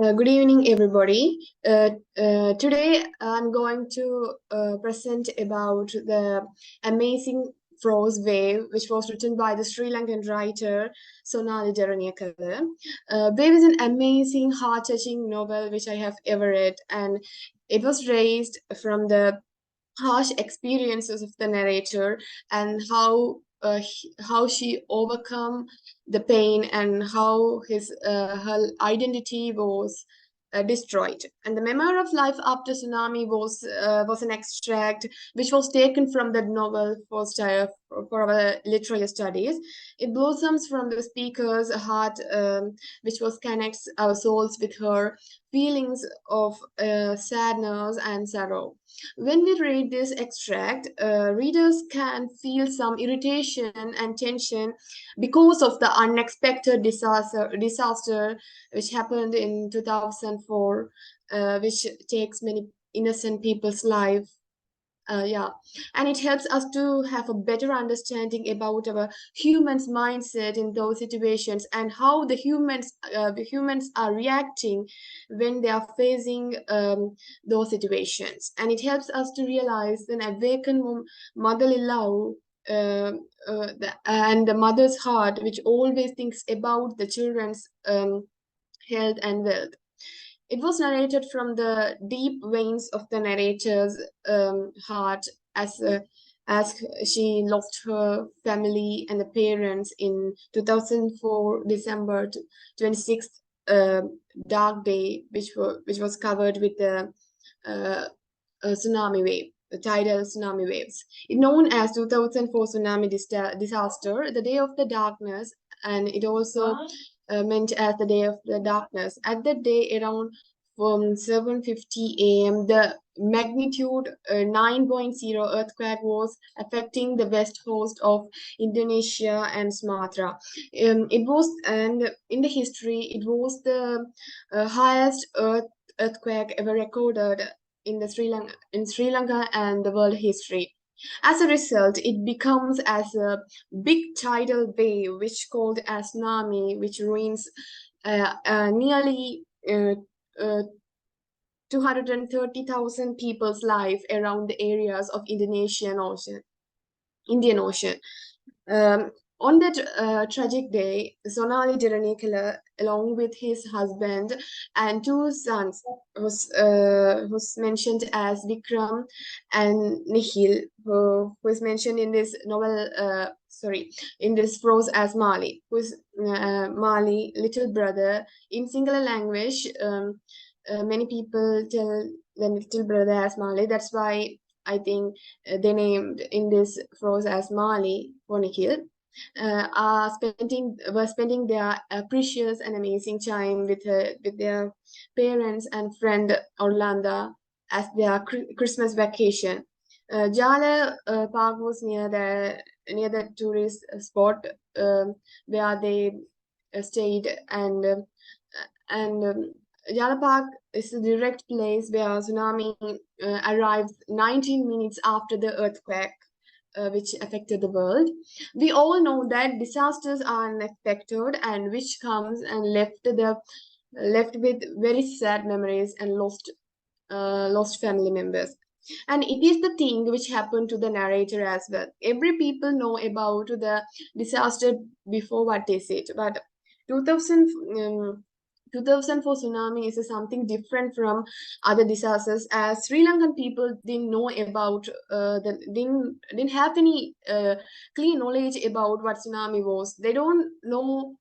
Good evening, everybody. Today, I'm going to present about the amazing prose wave, which was written by the Sri Lankan writer Sonali Deraniyagala. Wave is an amazing, heart-touching novel which I have ever read, and it was raised from the harsh experiences of the narrator and how she overcome the pain and how her identity was destroyed. And the memoir of life after tsunami was an extract which was taken from the novel for our literature studies. It blossoms from the speaker's heart, which was connects our souls with her feelings of sadness and sorrow. When we read this extract, readers can feel some irritation and tension because of the unexpected disaster which happened in 2004, which takes many innocent people's life. Yeah, and it helps us to have a better understanding about our humans' mindset in those situations and how the humans are reacting when they are facing those situations. And it helps us to realize and awaken motherly love. And the mother's heart, which always thinks about the children's health and wealth. It was narrated from the deep veins of the narrator's heart as she lost her family and the parents in 2004 December 26th dark day, which was covered with the uh, tsunami wave. The tidal tsunami waves. It's known as 2004 tsunami disaster, the day of the darkness, and it also meant as the day of the darkness. At that day, around from 7:50 a.m., the magnitude 9.0 earthquake was affecting the west coast of Indonesia and Sumatra. It was, and in the history, it was the highest earthquake ever recorded in Sri Lanka and the world history. As a result, it becomes as a big tidal wave, which called as tsunami, which ruins nearly 230,000 people's life around the areas of Indian Ocean. On that tragic day, Sonali Deraniyagala, along with his husband and two sons, was mentioned as Vikram and Nihil, who is mentioned in this novel, in this prose as Mali, who is Mali, little brother. In singular language, many people tell the little brother as Mali. That's why I think they named in this prose as Mali for Nikhil, were spending their precious and amazing time with their parents and friend Orlando as their Christmas vacation. Jala Park was near the tourist spot where they stayed, and Jala Park is the direct place where tsunami arrived 19 minutes after the earthquake, which affected the world. We all know that disasters are unexpected and which comes and left with very sad memories and lost family members. And it is the thing which happened to the narrator as well. Every people know about the disaster before what they said, but 2000 2004 tsunami is something different from other disasters, as Sri Lankan people didn't know about didn't have any clear knowledge about what tsunami was. They don't know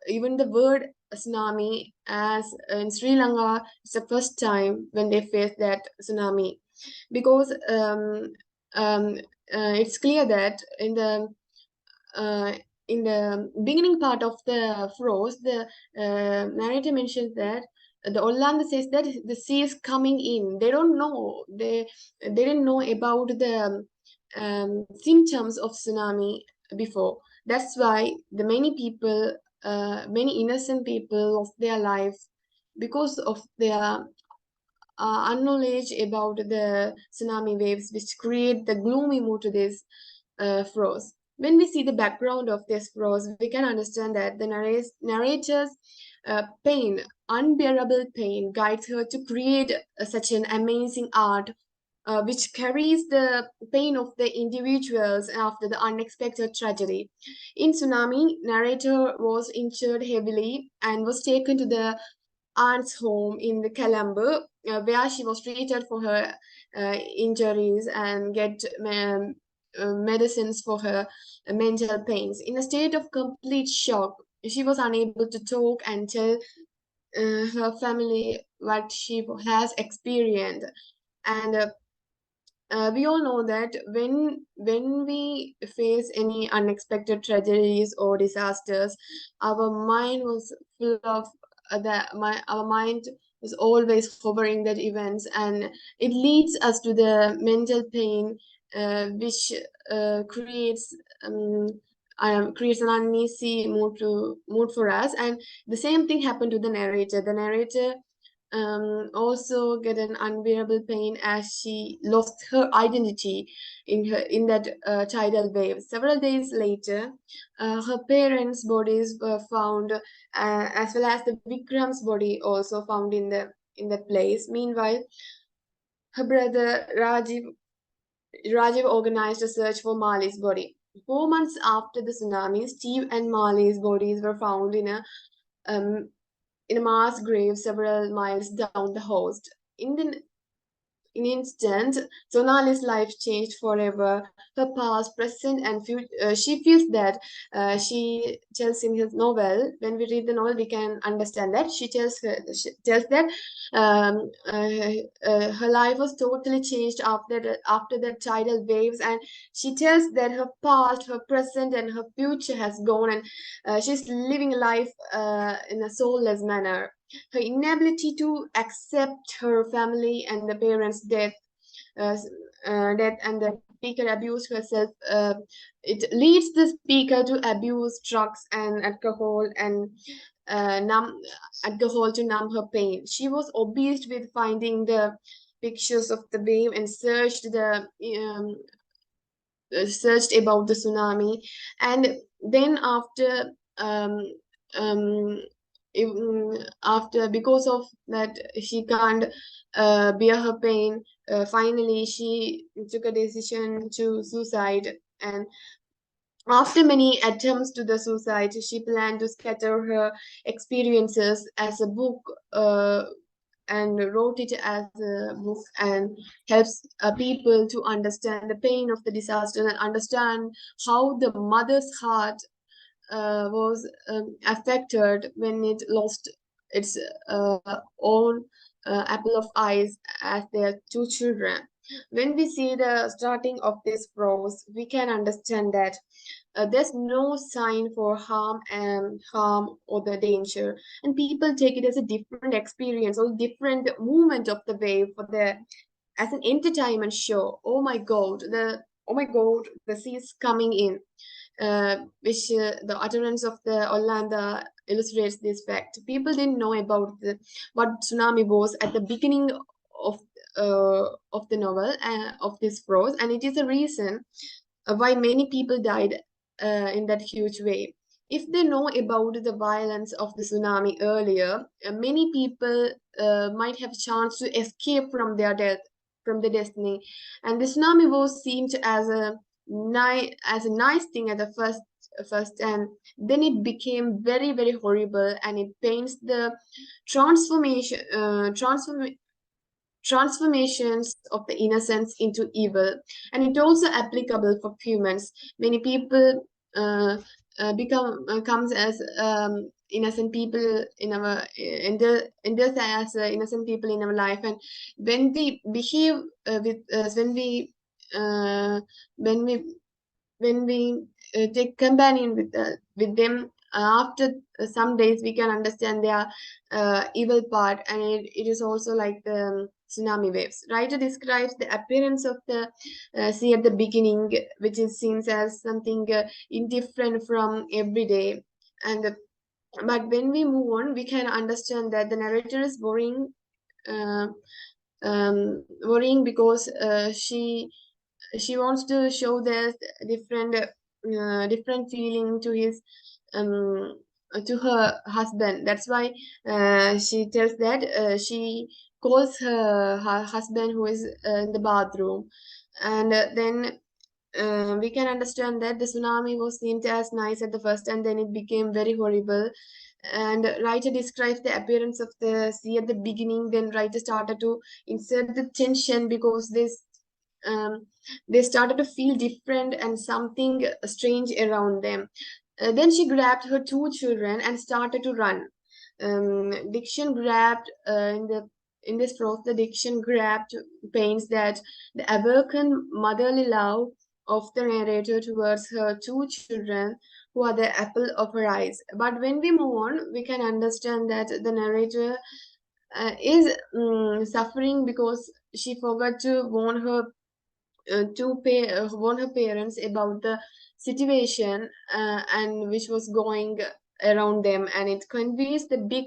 even the word tsunami, as in Sri Lanka it's the first time when they faced that tsunami, because um, it's clear that uh, in the beginning part of the prose, the narrator mentions that the Orlando says that the sea is coming in. They don't know. They didn't know about the symptoms of tsunami before. That's why the many innocent people lost their lives because of their unknowledge about the tsunami waves, which create the gloomy mood to this prose. When we see the background of this prose, we can understand that the narrator's pain, unbearable pain, guides her to create such an amazing art which carries the pain of the individuals after the unexpected tragedy. In Tsunami, narrator was injured heavily and was taken to the aunt's home in the Colombo, where she was treated for her injuries and get medicines for her mental pains. In a state of complete shock, she was unable to talk and tell her family what she has experienced. And we all know that when we face any unexpected tragedies or disasters, our mind was full of our mind was always hovering that events, and it leads us to the mental pain, which creates creates an uneasy mood for us. And the same thing happened to the narrator. The narrator also get an unbearable pain as she lost her identity in that tidal wave. Several days later, her parents' bodies were found, as well as the Vikram's body also found in that place. Meanwhile, her brother Rajiv organized a search for Mali's body. 4 months after the tsunami, Steve and Mali's bodies were found um, in a mass grave several miles down the coast. In instant, Sonali's life changed forever. Her past, present, and future. She feels that she tells in his novel. When we read the novel, we can understand that she tells that her life was totally changed after the tidal waves, and she tells that her past, her present, and her future has gone, and she's living life in a soulless manner. Her inability to accept her family and the parents' uh, death and the speaker abused herself. It leads the speaker to abuse drugs and numb alcohol to numb her pain. She was obsessed with finding the pictures of the wave and searched about the tsunami. And then um, um, after because of that she can't bear her pain, finally she took a decision to suicide. And after many attempts to the suicide, she planned to scatter her experiences as a book, and wrote it as a book, and helps people to understand the pain of the disaster and understand how the mother's heart was affected when it lost its uh, own apple of eyes as their two children. When we see the starting of this prose, we can understand that there's no sign for harm or the danger, and people take it as a different experience or different movement of the wave for the as an entertainment show. Oh my god, the sea is coming in, which the utterance of the Orlando illustrates this fact. People didn't know about what tsunami was at the beginning of of the novel, of this prose, and it is a reason why many people died in that huge wave. If they know about the violence of the tsunami earlier, many people might have a chance to escape from their death, from the destiny. And the tsunami was seen as a nice thing at the first, and then it became very very horrible, and it paints the transformation transformations of the innocence into evil. And it also applicable for humans. Many people become comes as innocent people in our in this as innocent people in our life. And when we behave with uh, when we when we take companion with them, after some days we can understand their evil part. And it is also like the tsunami waves. Writer describes the appearance of the sea at the beginning, which is seen as something indifferent from everyday. And but when we move on, we can understand that the narrator is uh, worrying because she wants to show the different different feeling to his to her husband. That's why she tells that she calls her husband who is in the bathroom, and then we can understand that the tsunami was seemed as nice at the first, and then it became very horrible. And writer describes the appearance of the sea at the beginning. Then writer started to insert the tension because um, they started to feel different and something strange around them. Then she grabbed her two children and started to run. Diction grabbed in this prose. The diction grabbed paints that the awakened motherly love of the narrator towards her two children, who are the apple of her eyes. But when we move on, we can understand that the narrator is suffering because she forgot to warn her parents about the situation and which was going around them, and it conveys the big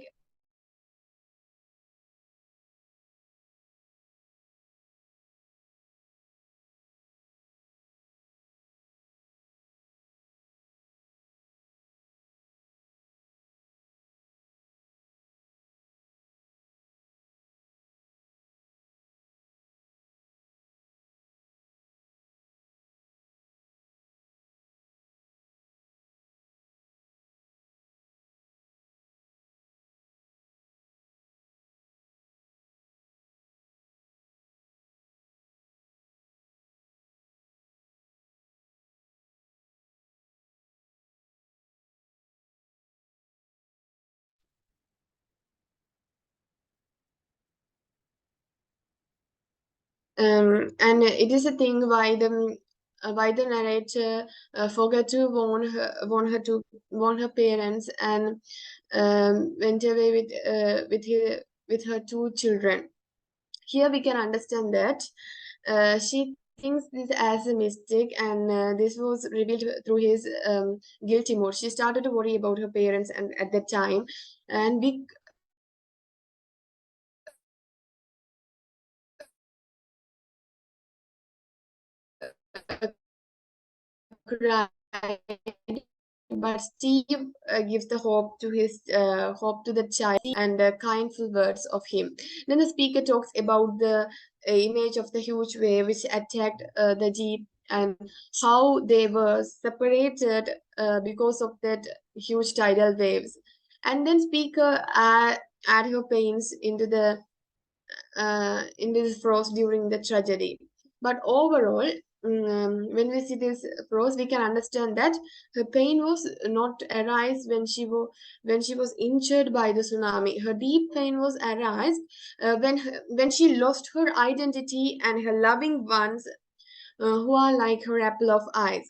and it is a thing why the narrator forgot to warn her parents, and went away with her two children. Here we can understand that she thinks this as a mistake, and this was revealed through his guilty mood. She started to worry about her parents and at that time, and we cried, but Steve gives the hope to the child and kindful words of him. Then the speaker talks about the image of the huge wave which attacked the jeep, and how they were separated because of that huge tidal waves. And then speaker add her pains into this prose during the tragedy. But overall, when we see this prose, we can understand that her pain was not arise when she was injured by the tsunami. Her deep pain was arise when she lost her identity and her loving ones, who are like her apple of eyes.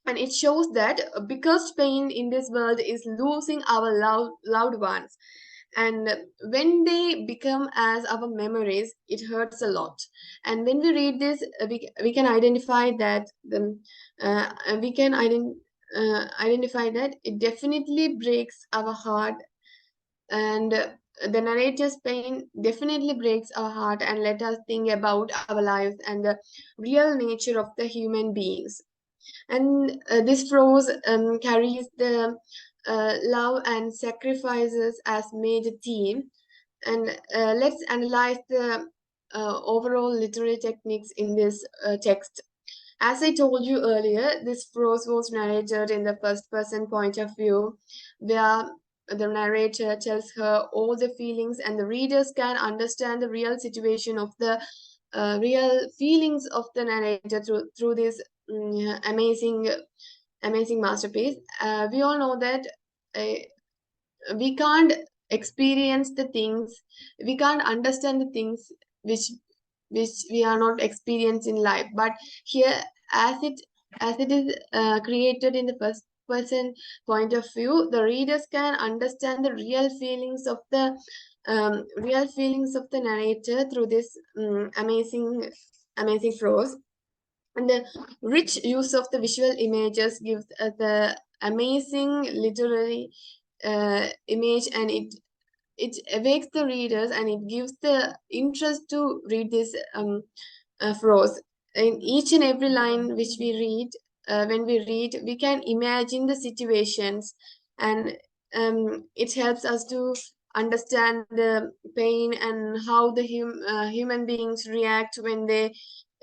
And it shows that because pain in this world is losing our loved ones, and when they become as our memories, it hurts a lot. And when we read this, we can identify that we can identify that it definitely breaks our heart, and the narrator's pain definitely breaks our heart and let us think about our lives and the real nature of the human beings. And this prose carries the love and sacrifices as major theme. And let's analyze the overall literary techniques in this text. As I told you earlier, this prose was narrated in the first person point of view, where the narrator tells her all the feelings, and the readers can understand the real situation of the real feelings of the narrator through this amazing masterpiece. We all know that uh, we can't experience the things, we can't understand the things which we are not experienced in life. But here, as it is created in the first person point of view, the readers can understand the real feelings of the narrator through this amazing prose. And the rich use of the visual images gives the amazing literary image, and it awakes the readers and it gives the interest to read this prose. In each and every line which we read, when we read, we can imagine the situations, and it helps us to understand the pain and how the human beings react when they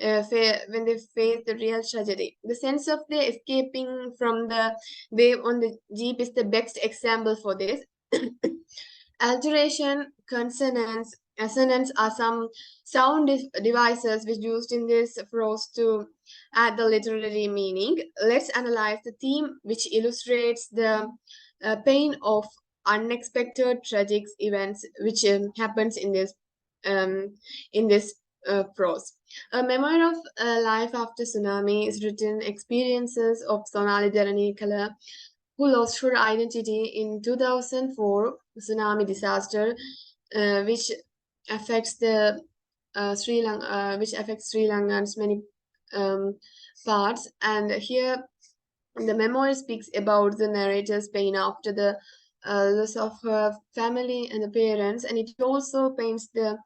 when they face the real tragedy. The sense of the escaping from the wave on the jeep is the best example for this. Alteration, consonants, assonance are some sound devices which used in this prose to add the literary meaning. Let's analyze the theme which illustrates the pain of unexpected tragic events which happens um, in this prose. A memoir of life after tsunami is written experiences of Sonali Deraniyagala, who lost her identity in 2004 tsunami disaster, which affects the which affects Sri Lanka's many um, parts. And here, the memoir speaks about the narrator's pain after the loss of her family and the parents, and it also paints the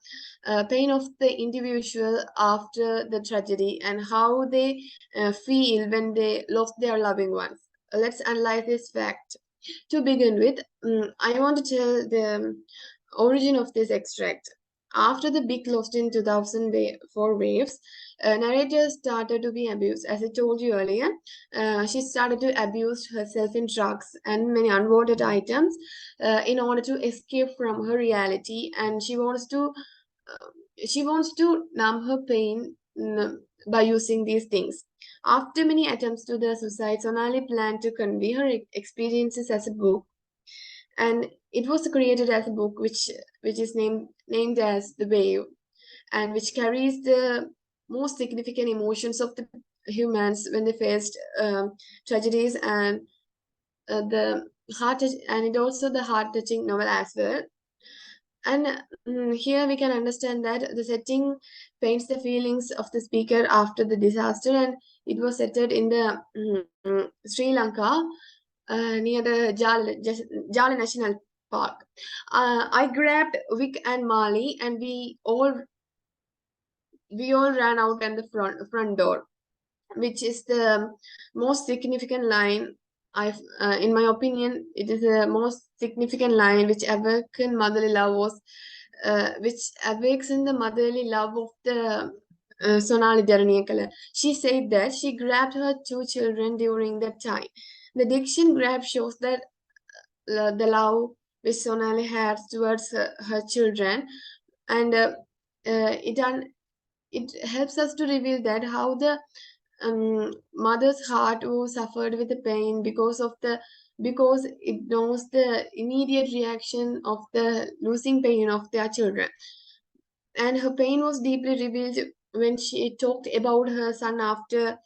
pain of the individual after the tragedy and how they feel when they lost their loving ones. Let's analyze this fact. To begin with, I want to tell the origin of this extract. After the big lost in 2004 waves, narrator started to be abused. As I told you earlier, she started to abuse herself in drugs and many unwanted items in order to escape from her reality, and she wants to numb her pain by using these things. After many attempts to the suicide, Sonali planned to convey her experiences as a book, and it was created as a book which is named as The Wave, and which carries the most significant emotions of the humans when they faced tragedies, and the and it also the heart touching novel as well. And here we can understand that the setting paints the feelings of the speaker after the disaster, and it was set in the Sri Lanka, near the Jala National Park. I grabbed Vic and Mali, and we all ran out and the front door, which is the most significant line. In my opinion, it is the most significant line which awakened motherly love was, which awakes in the motherly love of the Sonali Deraniyagala. She said that she grabbed her two children during that time. The diction grab shows that the love which Sonali had towards her children, and it helps us to reveal that how the mother's heart who suffered with the pain because it knows the immediate reaction of the losing pain of their children, and her pain was deeply revealed when she talked about her son after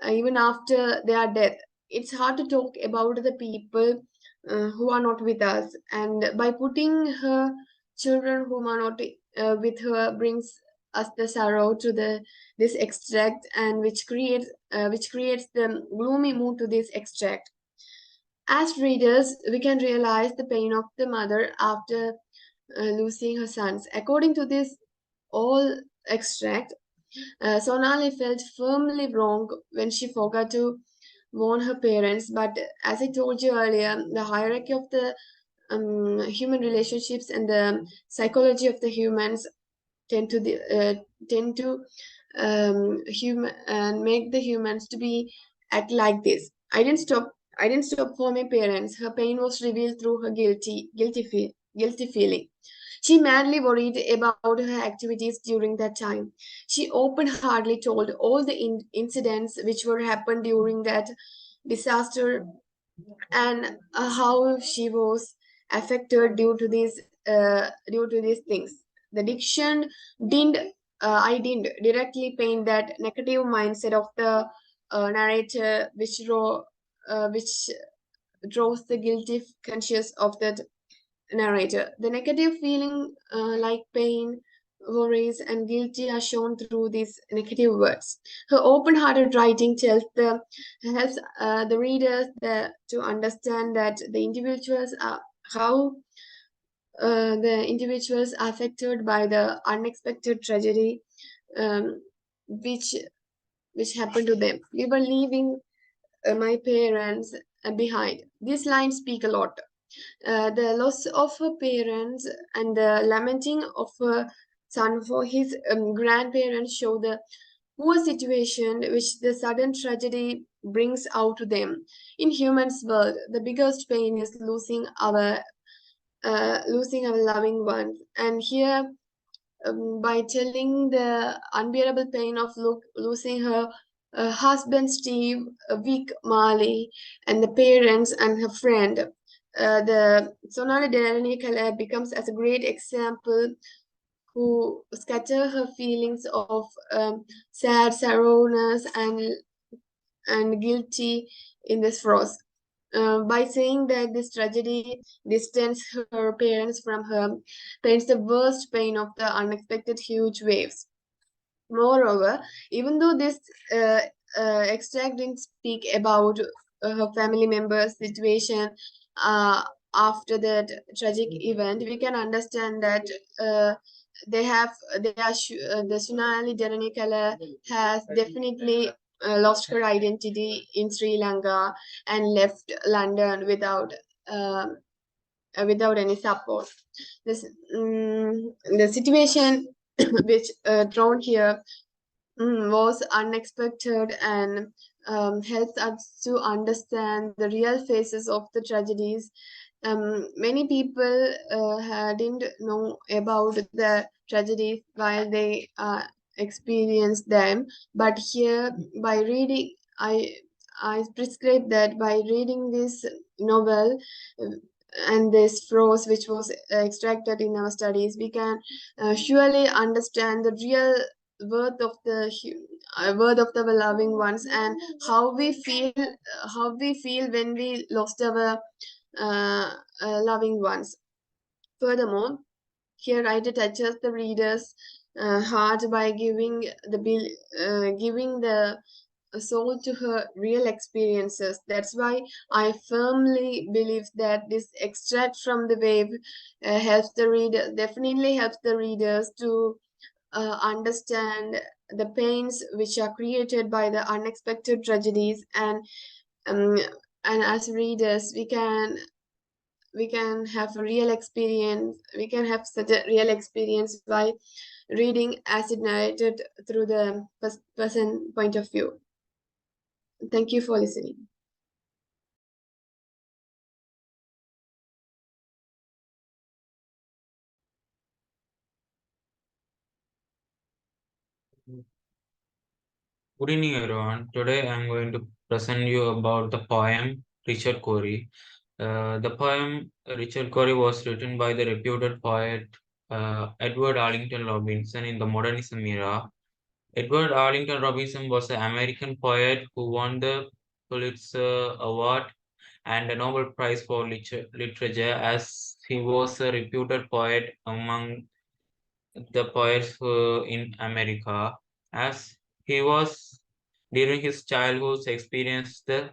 even after their death. It's hard to talk about the people who are not with us, and by putting her children whom are not with her brings us the sorrow to the this extract, and which creates the gloomy mood to this extract. As readers, we can realize the pain of the mother after losing her sons. According to this all extract, Sonali felt firmly wrong when she forgot to warn her parents. But as I told you earlier, the hierarchy of the human relationships and the psychology of the humans tend to human and make the humans to be act like this. I didn't stop for my parents. Her pain was revealed through her guilty feeling. She madly worried about her activities during that time. She open-heartedly told all the incidents which were happened during that disaster, and how she was affected due to these things. The diction didn't I didn't directly paint that negative mindset of the narrator, which draws the guilty conscious of that narrator. The negative feeling like pain, worries, and guilty are shown through these negative words. Her open-hearted writing helps the readers to understand that how the individuals are affected by the unexpected tragedy, um, which which happened to them. We were leaving my parents behind. These lines speak a lot. The loss of her parents and the lamenting of her son for his grandparents show the poor situation which the sudden tragedy brings out to them. In humans' world, the biggest pain is losing our loving ones. And here, by telling the unbearable pain of losing her husband Steve, Vic Marley, and the parents and her friend. The Sonali Deraniyagala becomes as a great example who scatter her feelings of sad sorrowness and guilty in this frost. By saying that this tragedy distanced her parents from her, paints the worst pain of the unexpected huge waves. Moreover, even though this uh, extract didn't speak about her family members' situation uh, after that tragic event, we can understand that uh, the Sonali Deraniyagala has definitely lost her identity in Sri Lanka and left London um without any support. This the situation which thrown here was unexpected and helps us to understand the real faces of the tragedies. Many people didn't know about the tragedies while they experienced them, but here by reading, I prescribe that by reading this novel and this prose which was extracted in our studies, we can surely understand the real worth of worth of the loving ones and how we feel when we lost our loving ones. Furthermore, here writer touches the reader's heart by giving the soul to her real experiences. That's why I firmly believe that this extract from the wave definitely helps the readers to understand the pains which are created by the unexpected tragedies, um, and as readers we can have a real experience, we can have such a real experience by reading as it narrated through the person point of view. Thank you for listening. Good evening, everyone. Today I'm going to present you about the poem Richard Cory. The poem Richard Cory was written by the reputed poet Edward Arlington Robinson in the modernism era. Edward Arlington Robinson was an American poet who won the Pulitzer Award and a Nobel Prize for Literature, as he was a reputed poet among the poets in America, as he was during his childhood experienced the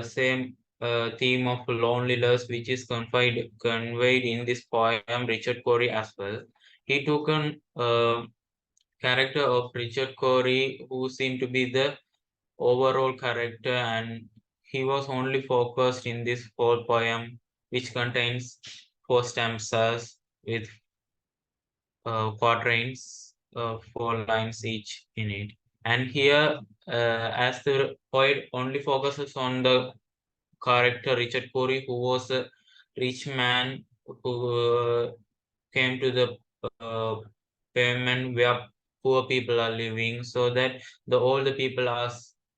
same theme of loneliness, which is conveyed in this poem Richard Cory as well. He took an character of Richard Cory, who seemed to be the overall character, and he was only focused in this whole poem, which contains four stanzas with quatrains, four lines each in it. And here, as the poet only focuses on the character Richard Cory, who was a rich man who came to the uh, pavement where poor people are living, so that all the people are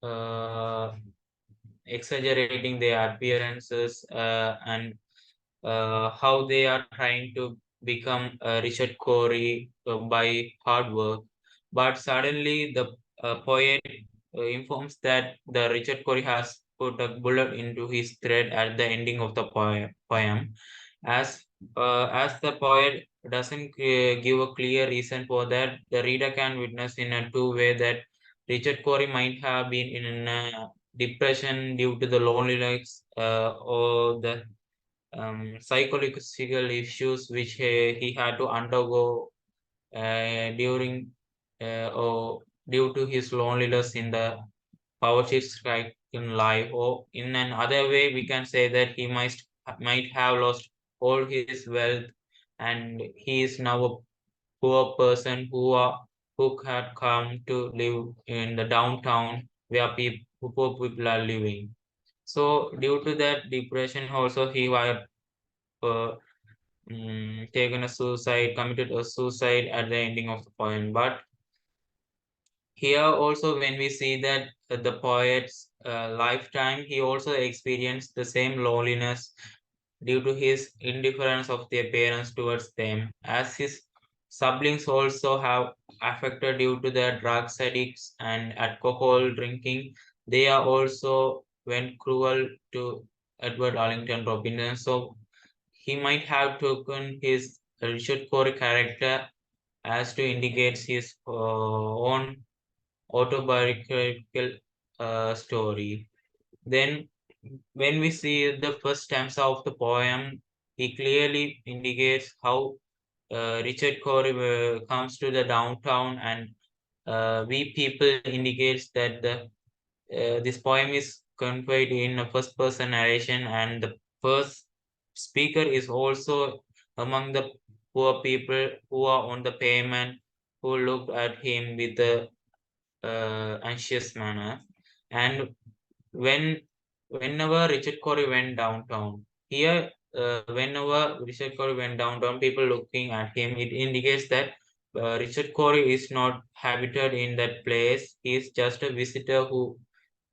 uh, exaggerating their appearances and how they are trying to become Richard Cory by hard work. But suddenly, the poet informs that the Richard Cory has put a bullet into his thread at the ending of the poem. As as the poet doesn't give a clear reason for that, the reader can witness in a two-way that Richard Cory might have been in a depression due to the loneliness or the psychological issues which he had to undergo during or due to his loneliness in the poverty stricken life, or in another way, we can say that he might have lost all his wealth, and he is now a poor person who had come to live in the downtown where poor people are living. So due to that depression, also he had uh, taken a suicide, committed a suicide at the ending of the poem. But here also, when we see that the poet's lifetime, he also experienced the same loneliness due to his indifference of their parents towards them, as his siblings also have affected due to their drugs addicts and alcohol drinking. They are also went cruel to Edward Arlington Robinson. So he might have taken his Richard Cory character as to indicate his own autobiographical story. Then, when we see the first stanza of the poem, he clearly indicates how Richard Cory comes to the downtown, and we people indicates that this poem is conveyed in a first person narration, and the first speaker is also among the poor people who are on the pavement, who looked at him with a anxious manner. And when whenever Richard Cory went downtown, here whenever Richard Cory went downtown, people looking at him, it indicates that Richard Cory is not habited in that place. He is just a visitor who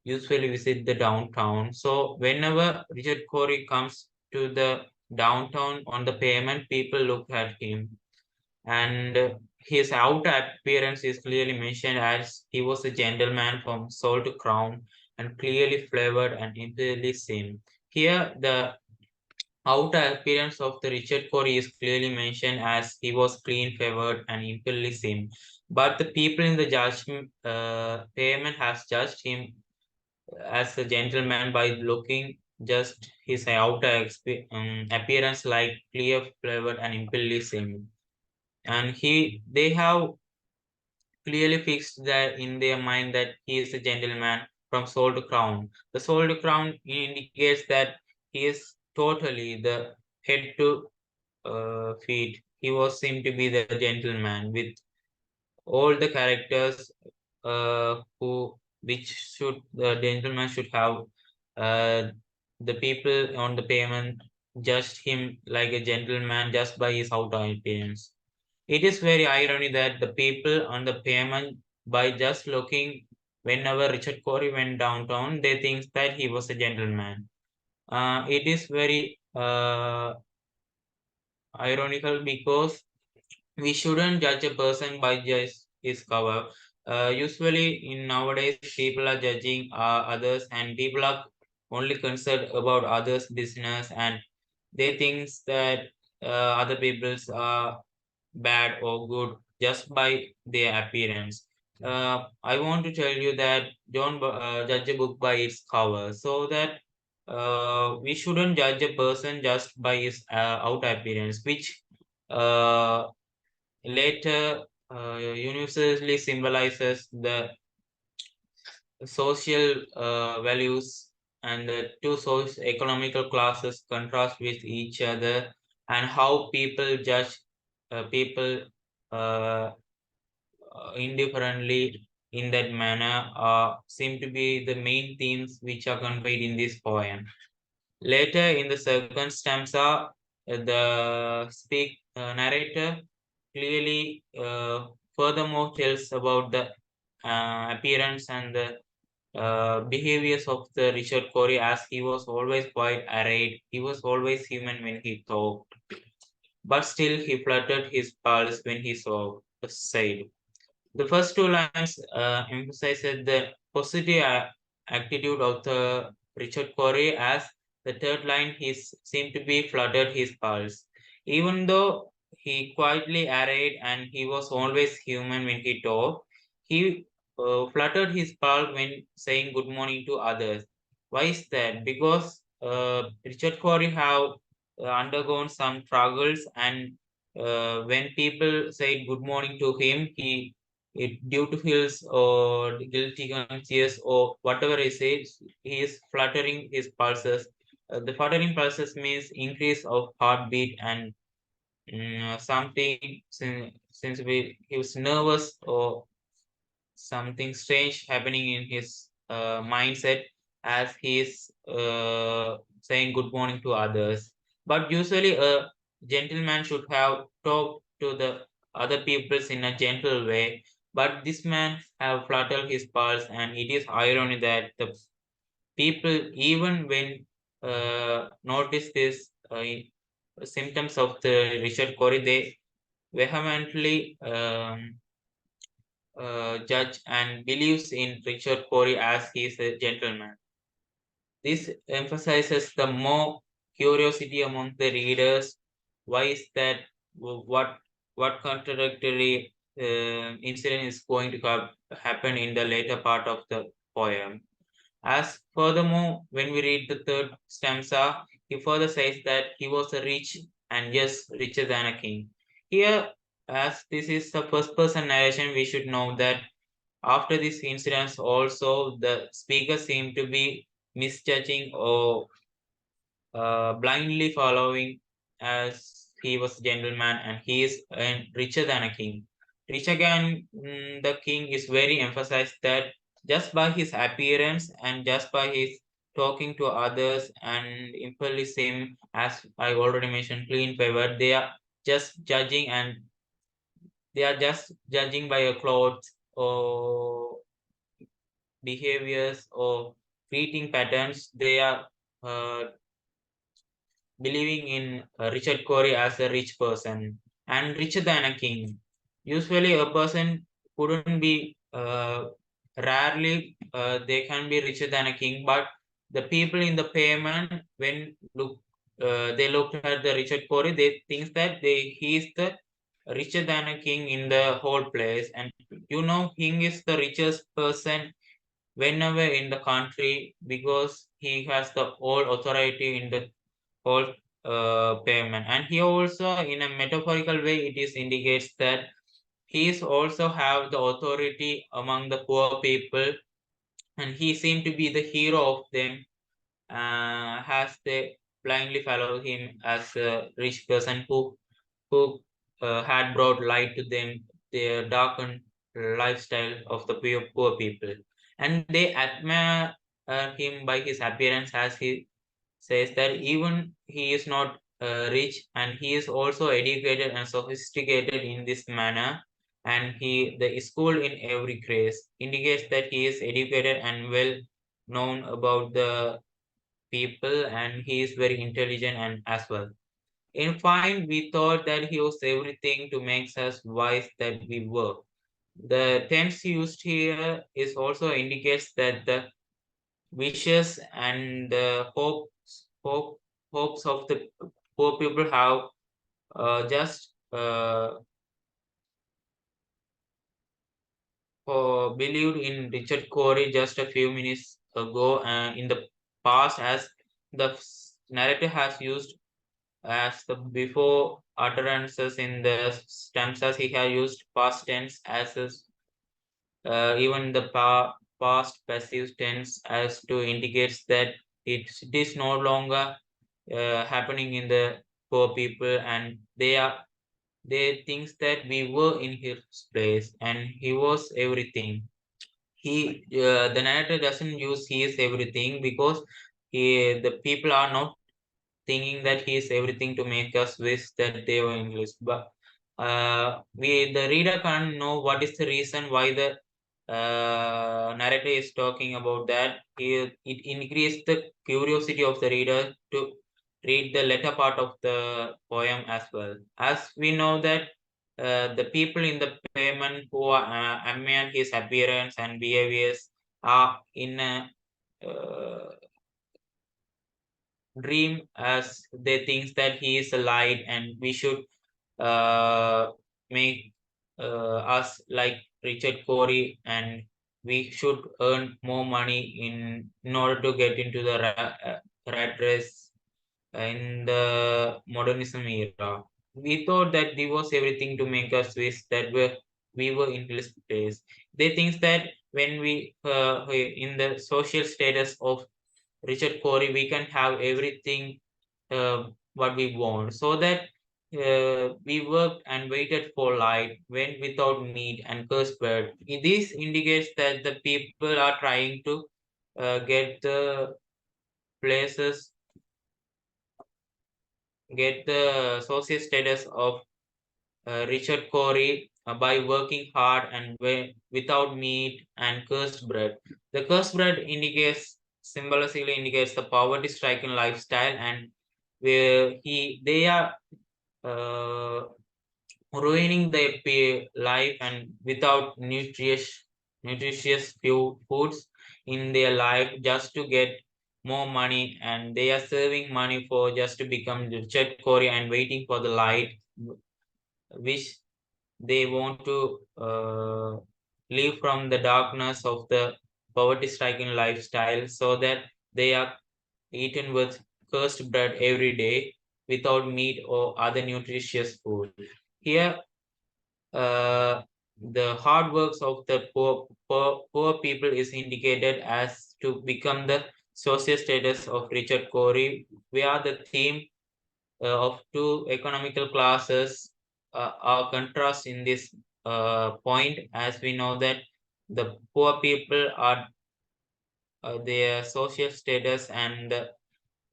usually visit the downtown. So whenever Richard Cory comes to the downtown on the pavement, people look at him, and his outer appearance is clearly mentioned as he was a gentleman from soul to crown, and clearly flavored and imperially seen. Here, the outer appearance of the Richard Cory is clearly mentioned as he was clean favored and imperially seen. But the people in the judgment payment has judged him as a gentleman by looking just his outer appearance like clear flavored and imperially seen. And they have clearly fixed that in their mind that he is a gentleman from soul to crown. The soul to crown indicates that he is totally the head to feet. He was seemed to be the gentleman with all the characters who which should the gentleman should have. Uh, the people on the pavement judged him like a gentleman just by his outer appearance. It is very ironic that the people on the pavement, by just looking whenever Richard Cory went downtown, they think that he was a gentleman. It is very ironical because we shouldn't judge a person by just his cover. Usually, in nowadays, people are judging others, and people are only concerned about others' business, and they think that other people's are bad or good just by their appearance. I want to tell you that don't judge a book by its cover, so that we shouldn't judge a person just by his outer appearance, which uh, later universally symbolizes the social values, and the two socio-economical classes contrast with each other, and how people judge people uh, indifferently in that manner seem to be the main themes which are conveyed in this poem. Later in the second stanza, the narrator clearly furthermore tells about the appearance and the behaviors of the Richard Cory, as he was always quite arrayed. He was always human when he talked, but still he fluttered his pulse when he saw the side. The first two lines emphasizes the positive attitude of the Richard Cory, as the third line he seemed to be fluttered his pulse. Even though he quietly arrayed and he was always human when he talked, he fluttered his pulse when saying good morning to others. Why is that? Because Richard Cory have undergone some struggles, and when people say good morning to him, he due to his or guilty conscience or whatever he says, he is fluttering his pulses. The fluttering pulses means increase of heartbeat and something since he was nervous or something strange happening in his mindset as he is saying good morning to others. But usually, a gentleman should have talked to the other peoples in a gentle way. But this man have fluttered his pulse, and it is ironic that the people, even when notice this symptoms of the Richard Corey, they vehemently judge and believes in Richard Corey as he is a gentleman. This emphasizes the more curiosity among the readers. Why is that? What contradictory incident is going to happen in the later part of the poem? As furthermore, when we read the third stanza, he further says that he was a rich and yes, richer than a king. Here, as this is the first person narration, we should know that after this incident, also the speaker seemed to be misjudging or blindly following as he was a gentleman and he is richer than a king. Rich again, the king is very emphasized that just by his appearance and just by his talking to others and impulsively same as I already mentioned, clean favor, they are just judging and they are just judging by a clothes or behaviors or greeting patterns. They are uh, believing in Richard Corey as a rich person and richer than a king. Usually, a person couldn't be rarely they can be richer than a king, but the people in the payment when they looked at the Richard Corey, they think that he is the richer than a king in the whole place, and king is the richest person whenever in the country because he has the whole authority in the whole payment. And he also, in a metaphorical way, it is indicates that he is also have the authority among the poor people, and he seemed to be the hero of them, as they blindly follow him as a rich person who had brought light to them, their darkened lifestyle of the poor people. And they admire him by his appearance, as he says that even he is not rich and he is also educated and sophisticated in this manner, and the school in every case indicates that he is educated and well known about the people, and he is very intelligent and as well. In fine, we thought that he was everything to make us wise that we were. The tense used here is also indicates that the wishes and the hopes of the poor people have just believed in Richard Corey just a few minutes ago in the past, as the narrator has used as the before utterances in the stanzas. He has used past tense as even the past passive tense as to indicates that it is no longer happening in the poor people, and they thinks that we were in his place and he was everything. The narrator doesn't use he is everything because the people are not thinking that he is everything to make us wish that they were English. But the reader can't know what is the reason why the narrator is talking about that. It increased the curiosity of the reader to read the latter part of the poem as well. As we know that the people in the payment who are admire his appearance and behaviors are in a dream, as they think that he is a light and we should uh, make us like Richard Corey, and we should earn more money in order to get into the rat race in the modernism era. We thought that this was everything to make us wish that we were in this place. They think that when we in the social status of Richard Corey, we can have everything what we want. So that we worked and waited for light, went without meat and cursed bread. This indicates that the people are trying to get the places, get the social status of Richard Corey by working hard and without meat and cursed bread. The cursed bread indicates symbolically indicates the poverty stricken lifestyle, and where they are uh, ruining their life and without nutritious foods in their life just to get more money, and they are serving money for just to become Richard Corey and waiting for the light, which they want to live from the darkness of the poverty striking lifestyle, so that they are eaten with cursed bread every day without meat or other nutritious food. Here, uh, the hard works of the poor people is indicated as to become the social status of Richard Corey, where the theme of two economical classes are contrast in this point, as we know that the poor people are their social status, and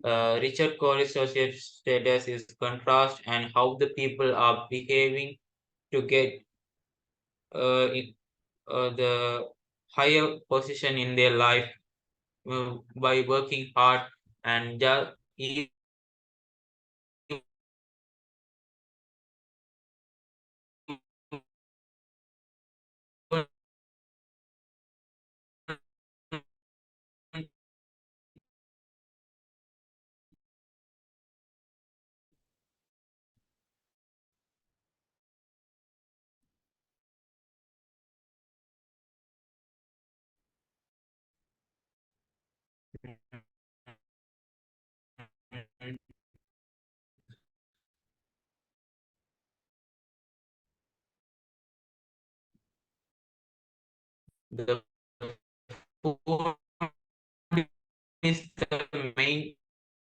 Richard Corey's social status is contrast, and how the people are behaving to get in, the higher position in their life by working hard and just even the poor is